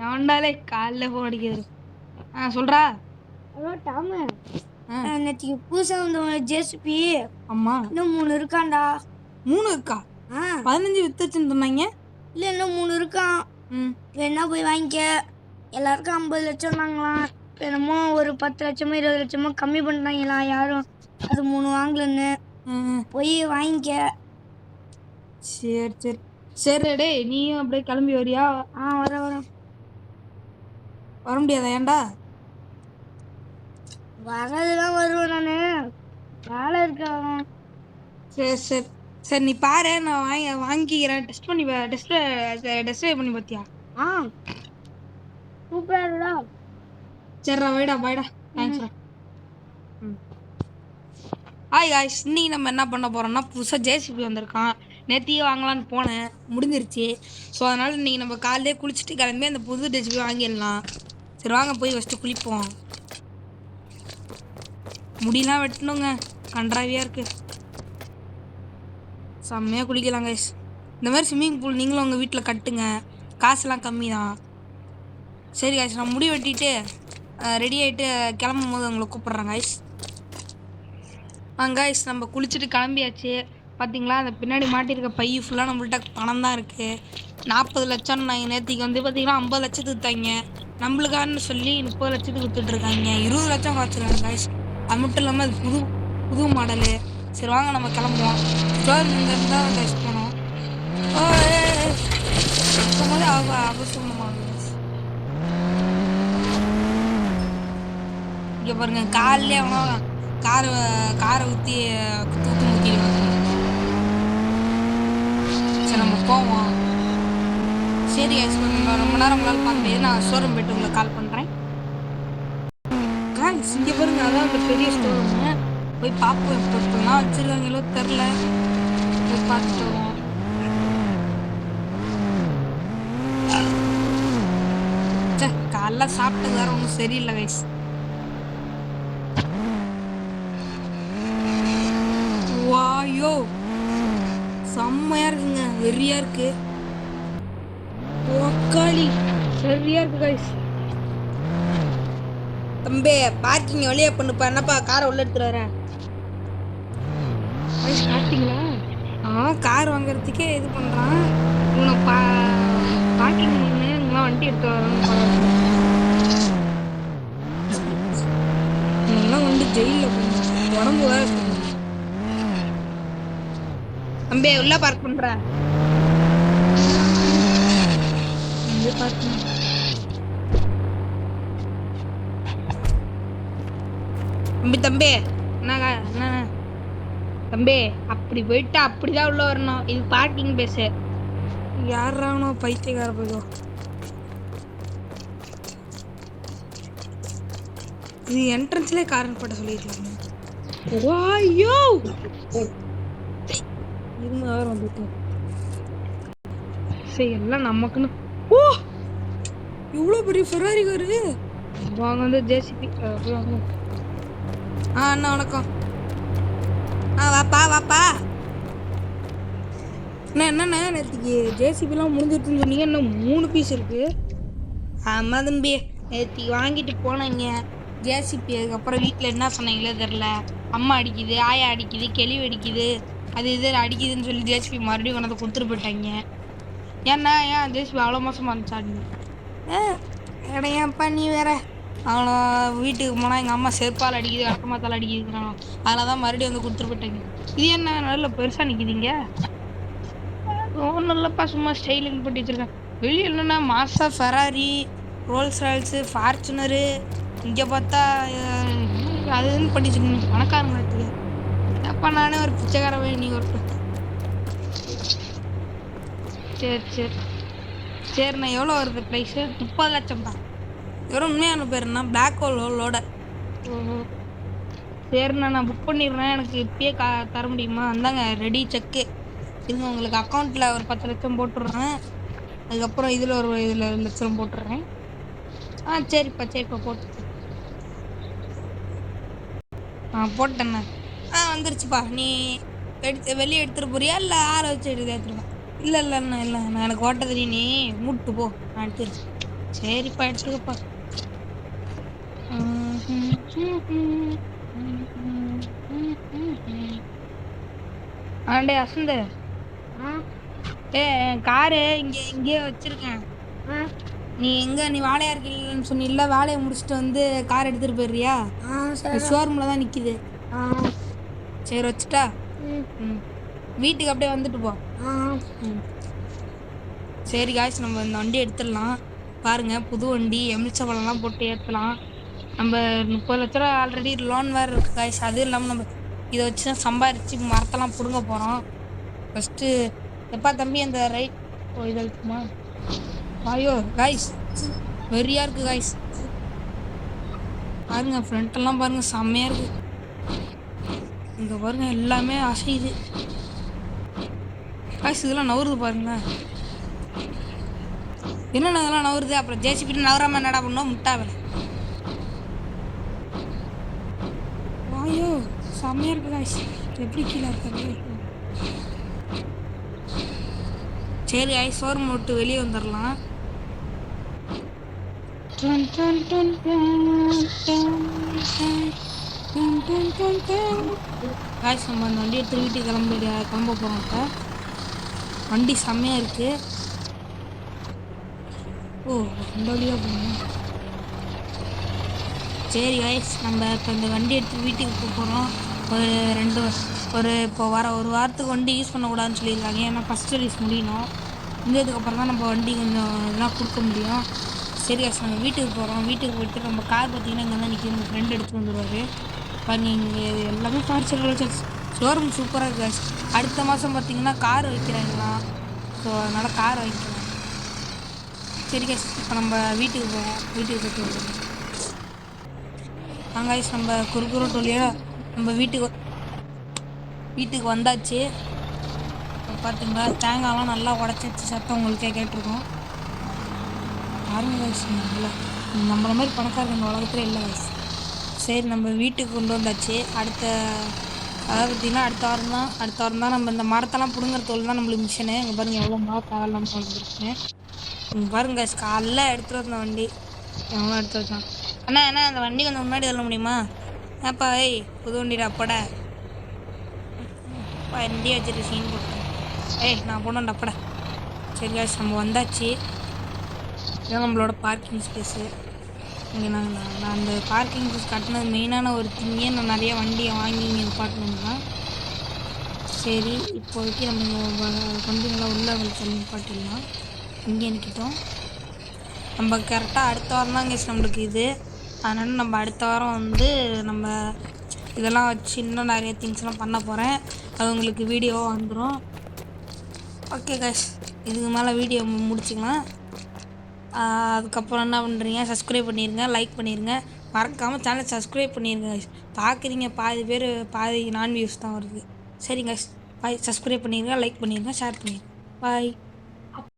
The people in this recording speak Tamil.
எவன்டாலே காலைல போன் அடிக்கிறது. சொல்றா. ஹலோ டாமு, நேற்றுக்கு புதுசாக வந்த ஜேசிபி. ஆமா, இன்னும் 3 இருக்காண்டா. 3 இருக்கா? 15 வித்துச்சுன்னு சொன்னாங்க. இல்லை, இன்னும் 3 இருக்கான். வேணா போய் வாங்கிக்க. எல்லாருக்கும் 50 லட்சம் நாங்களாம். என்னமோ ஒரு 10 லட்சமோ 20 லட்சமோ கம்மி பண்ணிட்டாங்களா யாரும் அது 3 வாங்கலன்னு. போய் வாங்கிக்க. சரி சரி சரி. டேய், நீயும் அப்படியே கிளம்பி வரியா? வரேன். வர முடியாதா? ஏன்டா? வரதுலாம் வருவேன் நான். வேலை இருக்கா? சரி சரி சரி, நீ பாரு, நான் வாங்கிக்கிறேன். டெஸ்ட் பண்ணி பார்த்தியா? சூப்பரா. சரிடா, வைடா பாய்டா. தேங்க்ஸ்டா. ஹாய் காய்ஸ், இன்னைக்கு நம்ம என்ன பண்ண போறோம்னா, புதுசாக ஜேசிபி வந்திருக்கான். நேற்றையே வாங்கலான்னு போனேன், முடிஞ்சிருச்சு. ஸோ அதனால் இன்னைக்கு நம்ம காலையிலே குளிச்சுட்டு கிளம்பி அந்த புது ஜேசிபி வாங்கிடலாம். சரி வாங்க, போய் ஃபஸ்ட்டு குளிப்போம். முடியெல்லாம் வெட்டணுங்க, கன்றாவியாக இருக்குது. செம்மையாக குளிக்கலாம் கைஸ். இந்த மாதிரி ஸ்விம்மிங் பூல் நீங்களும் உங்கள் வீட்டில் கட்டுங்க, காசுலாம் கம்மி தான். சரி காய்ஸ், நான் முடி வெட்டிட்டு ரெடி ஆகிட்டு கிளம்பும் போது உங்களை கூப்பிட்றேன் கைஸ். கைஸ், நம்ம குளிச்சுட்டு கிளம்பியாச்சு. பார்த்தீங்களா, அந்த பின்னாடி மாட்டியிருக்க பை ஃபுல்லாக நம்மள்ட்ட பணம் தான் இருக்குது. 40 லட்சம் நாங்கள் நேற்றுக்கு வந்து பார்த்தீங்கன்னா 50 லட்சத்துக்கு தாங்க. நம்மளுக்கான்னு சொல்லி 30 லட்சத்துக்கு விற்றுட்ருக்காங்க. 20 லட்சம் குறைச்சிருக்காங்க கைஸ். அது மட்டும் இல்லாமல் அது புது மாடலு. சரி வாங்க, நம்ம கிளம்புவோம். இங்கேருந்து தான் கைஸ் போனோம். போது அவசரமாக இங்கே பாருங்க, காலையிலே அவனோ காரை ஊற்றி ஊற்றிடுவாங்க. சரி நம்ம போவோம். சரி ரொம்ப நேரம் உங்களால் பார்க்க முடியாது. நான் ஷோரூம் போய்ட்டு உங்களுக்கு கால் பண்ணுறேன். இங்கே பாருங்க, அதான் அந்த பெரிய ஸ்டோரூமு. போய் பார்ப்போம். இப்போலாம் வச்சுருக்காங்களோ தெரில, போய் பார்த்துட்டு வருவோம். காலைல சாப்பிட்டது வேறு ஒன்றும் சரியில்லை கைஸ். வாயோ, செம்மையா இருக்குங்க, வெறியா இருக்கு. ஓக்காளி சரியா இருக்கு கைஸ். தம்பி, பார்க்கிங் வெளியே பண்ணுப்பா. என்னப்பா, காரை உள்ள எடுத்துட்டு வரேன். பார்த்தீங்களா? கார் வாங்குறதுக்கே இது பண்ணுறான். இவனை பார்க்கிங் பண்ணு, இங்கெல்லாம் வண்டி எடுத்து வரணும். இவங்கெல்லாம் வந்து ஜெயிலில் போகணும், உடம்பு வேற இருக்கு. தம்பி, உள்ள பார்க் பண்ற. தம்பி என்ன தம்பி, அப்படி போயிட்டு அப்படிதான் உள்ள வரணும். இது பார்க்கிங் பேச. யாராவனோ பைத்தியக்கார போய்தோ. இது என்ட்ரன்ஸ்லேயே காரன் போட்ட சொல்லியிருக்காங்க. வாயோ, இருங்க வேற வந்துட்டு. சரி, எல்லாம் நமக்குன்னு. ஓ, இவ்வளோ பெரிய ஃபெராரி காரு. வாங்க வந்து ஜேசிபி. அண்ணா வணக்கம். வாப்பா. என்னண்ணா, நேற்றுக்கு ஜேசிபிலாம் முடிஞ்சிருக்குன்னு சொன்னீங்க, இன்னும் 3 பீஸ் இருக்கு. ஆமாம் தம்பி, நேற்றுக்கு வாங்கிட்டு போனீங்க ஜேசிபி. அதுக்கப்புறம் வீட்டில் என்ன சொன்னீங்களே தெரில. அம்மா அடிக்குது, ஆயா அடிக்குது, கெளிவு அடிக்குது, அது இது அடிக்குதுன்னு சொல்லி ஜேசிபி மறுபடியும் கொண்டாந்து கொடுத்துட்டு போயிட்டாங்க. ஏன் ஜேசிபி அவ்வளோ மோசமாக இருந்துச்சாடிங்க? ஏன்ப்பா நீ வேற. அவனை வீட்டுக்கு போனால் எங்கள் அம்மா செருப்பால் அடிக்குது, அக்கமாத்தால் அடிக்குதுங்கிறானோ. அதில் தான் மறுபடியும் வந்து கொடுத்துட்டு போயிட்டாங்க. இது என்ன நல்ல பெருசாக நிற்கிதுங்க? ஒன்றும் இல்லைப்பா, சும்மா ஸ்டைலுன்னு போட்டு வச்சுருக்கேன். வெளியே என்னென்னா மாசா ஃபெராரி, ரோல்ஸ் ராய்ஸு, ஃபார்ச்சுனரு. இங்கே பார்த்தா அதுன்னு பண்ணி வச்சுக்கணும். பணக்காரங்க எடுத்துக்க. அப்பா நானே ஒரு பிச்சைக்காரன், நீ ஒரு. சரிண்ணா, எவ்வளோ வருது ப்ரைஸு? 30 லட்சம் தான். வெறும் உண்மையான பேர் என்ன? பிளாக் ஹோலோட. சரிண்ணா, நான் புக் பண்ணிடுறேன். எனக்கு இப்பயே தர முடியுமா? அந்தாங்க ரெடி செக்கு. இதுங்க உங்களுக்கு அக்கௌண்ட்டில் ஒரு 10 லட்சம் போட்டுடுறேன். அதுக்கப்புறம் இதில் ஒரு 1 லட்சம் போட்டுடுறேன். சரிப்பா போட்டு. போட்டேண்ணா. வந்துருச்சுப்பா. நீ வெளியே எடுத்துகிட்டு போறியா இல்லை ஆளை வச்சு எடுத்துருவேன்? இல்லை இல்லை இல்லை இல்லை நான் எனக்கு ஓட்ட தெரியும், நீ மூட்டு போ, நான் எடுத்துக்கிறேன். சரிப்பா எடுத்துக்கப்பா. ஆண்டே அசந்து, காரு இங்கே இங்கேயே வச்சிருக்கேன். நீ எங்கே நீ வாழையா இருக்கீங்கன்னு சொன்னில்ல, வேலையை முடிச்சுட்டு வந்து கார் எடுத்துகிட்டு போயிடுறியா? ஷோரூமில் தான் நிற்கிது. சரி வச்சுட்டா. ம் வீட்டுக்கு அப்படியே வந்துட்டு போ. ம் சரி காய்ஸ், நம்ம இந்த வண்டி எடுத்துடலாம். பாருங்கள், புது வண்டி எமிச்சபழம்லாம் போட்டு ஏற்றலாம். நம்ம 30 லட்ச ரூபா ஆல்ரெடி லோன் வேறு இருக்குது காய்ஸ். அதுவும் இல்லாமல் நம்ம இதை வச்சு தான் சம்பாரித்து மரத்தெல்லாம் பிடுங்க போகிறோம். ஃபஸ்ட்டு எப்பா தம்பி அந்த ரைட் இது இருக்குமா? ஐயோ காய்ஸ், வெறியாக இருக்குது காய்ஸ். பாருங்கள் ஃப்ரண்ட்டெல்லாம் பாருங்கள், செம்மையாக இருக்குது. இங்கே பாருங்கள் எல்லாமே அசையுது காய்ஸ். இதெல்லாம் நவருது பாருங்களேன். என்னென்ன இதெல்லாம் நவருது? அப்புறம் ஜேசிபிட்டு நவராமல் என்னடா பண்ணோம்? முட்டாவில். ஐயோ செம்மையாக இருக்குது காய்ஸ். எப்படி கீழே இருக்காது? சரி காய்ஸ், ஷோரூம் விட்டு வெளியே வந்துடலாம். காய்ஸ், நம்ம அந்த வண்டி எடுத்து வீட்டுக்கு கிளம்ப போகிறோம். இப்போ வண்டி செம்மையாக இருக்குது. ஓ இந்த வழியாக போகணும். சரி காய்ஸ், நம்ம இப்போ இந்த வண்டி எடுத்து வீட்டுக்கு போகிறோம். இப்போ ஒரு வாரத்துக்கு வண்டி யூஸ் பண்ணக்கூடாதுன்னு சொல்லியிருக்காங்க. ஏன்னா ஃபஸ்ட் சர்வீஸ் முடியணும். முடிஞ்சதுக்கப்புறம் தான் நம்ம வண்டி கொஞ்சம் இதெல்லாம் கொடுக்க முடியும். சரி காய்ஸ், நம்ம வீட்டுக்கு போகிறோம். வீட்டுக்கு போய்ட்டு நம்ம கார் பார்த்திங்கன்னா இங்கே தான் நிற்கிது. எங்கள் ஃப்ரெண்டு எடுத்துகிட்டு வந்துடுவார். பாருங்க, இங்கே எல்லாமே கார் ஷோரூம் சூப்பராக இருக்குது காய்ஸ். அடுத்த மாதம் பார்த்திங்கன்னா கார் வைக்கிறாங்களாம். ஸோ அதனால் கார் வைக்கலாம். சரி காய்ஸ், இப்போ நம்ம வீட்டுக்கு போவோம். வீட்டுக்கு போய்ட்டு வருவோம். காய்ஸ், நம்ம குறுக்குரோட்டு வழியாக நம்ம வீட்டுக்கு வந்தாச்சு. இப்போ பார்த்தீங்களா, தேங்காய்லாம் நல்லா உடச்சி சத்தம் உங்களுக்கே கேட்டிருக்கோம். பாருங்க காய்ஸ், நம்மள மாதிரி பணக்காரங்க இந்த உலகத்தில் இல்லை காய்ஸ். சரி, நம்ம வீட்டுக்கு கொண்டு வந்தாச்சு. அதாவது பார்த்திங்கன்னா அடுத்த வாரம் தான் நம்ம இந்த மரத்தெல்லாம் பிடுங்குற தோல் தான் நம்மளுக்கு மிஷினு. இங்கே பாருங்கள் எவ்வளோ மரத்தால் நம்ம வந்துருக்குன்னு. இங்கே பாருங்க காய்ஸ், காலைல எடுத்துகிட்டு வந்த வண்டி எவ்வளோ எடுத்து வச்சான். அண்ணா அந்த வண்டி கொஞ்சம் முன்னாடி தள்ள முடியுமா? ஏப்பா புது வண்டிடா அப்பட வண்டி வச்சுட்டு சீன் போட்டேன். நான் போனேன் அப்பட. சரி காய்ஸ், நம்ம வந்தாச்சு. இதுதான் நம்மளோட பார்க்கிங் ஸ்பேஸு. இங்கே நான் அந்த பார்க்கிங் ஸ்பேஸ் கட்டினது மெயினான ஒரு திங்கே நான் நிறைய வண்டியை வாங்கி இங்கே நிப்பாட்டணும் தான். சரி, இப்போதைக்கு நம்ம வண்டிகளை உள்ள தள்ளி நிப்பாட்டிடலாம். இங்கே நிற்கிட்டோம். நம்ம கரெக்டாக அடுத்த வாரம் தான் கேஸ் நம்மளுக்கு இது. அதனால் நம்ம அடுத்த வாரம் வந்து நம்ம இதெல்லாம் வச்சு இன்னும் நிறைய திங்ஸ்லாம் பண்ண போகிறேன். அது உங்களுக்கு வீடியோவாக வந்துடும். ஓகே காய்ஸ், இதுக்கு மேலே வீடியோ முடிச்சுக்கலாம். அதுக்கப்புறம் என்ன பண்ணுறீங்க? சப்ஸ்கிரைப் பண்ணிடுங்க, லைக் பண்ணிடுங்க, மறக்காமல் சேனல் சப்ஸ்கிரைப் பண்ணிடுங்க காய்ஸ். பார்க்குறீங்க பாதி நான் வியூஸ் தான் வருது. சரிங்க காய்ஸ், பாய். சப்ஸ்கிரைப் பண்ணிடுங்க, லைக் பண்ணிடுங்க, ஷேர் பண்ணிடுங்க. பாய்.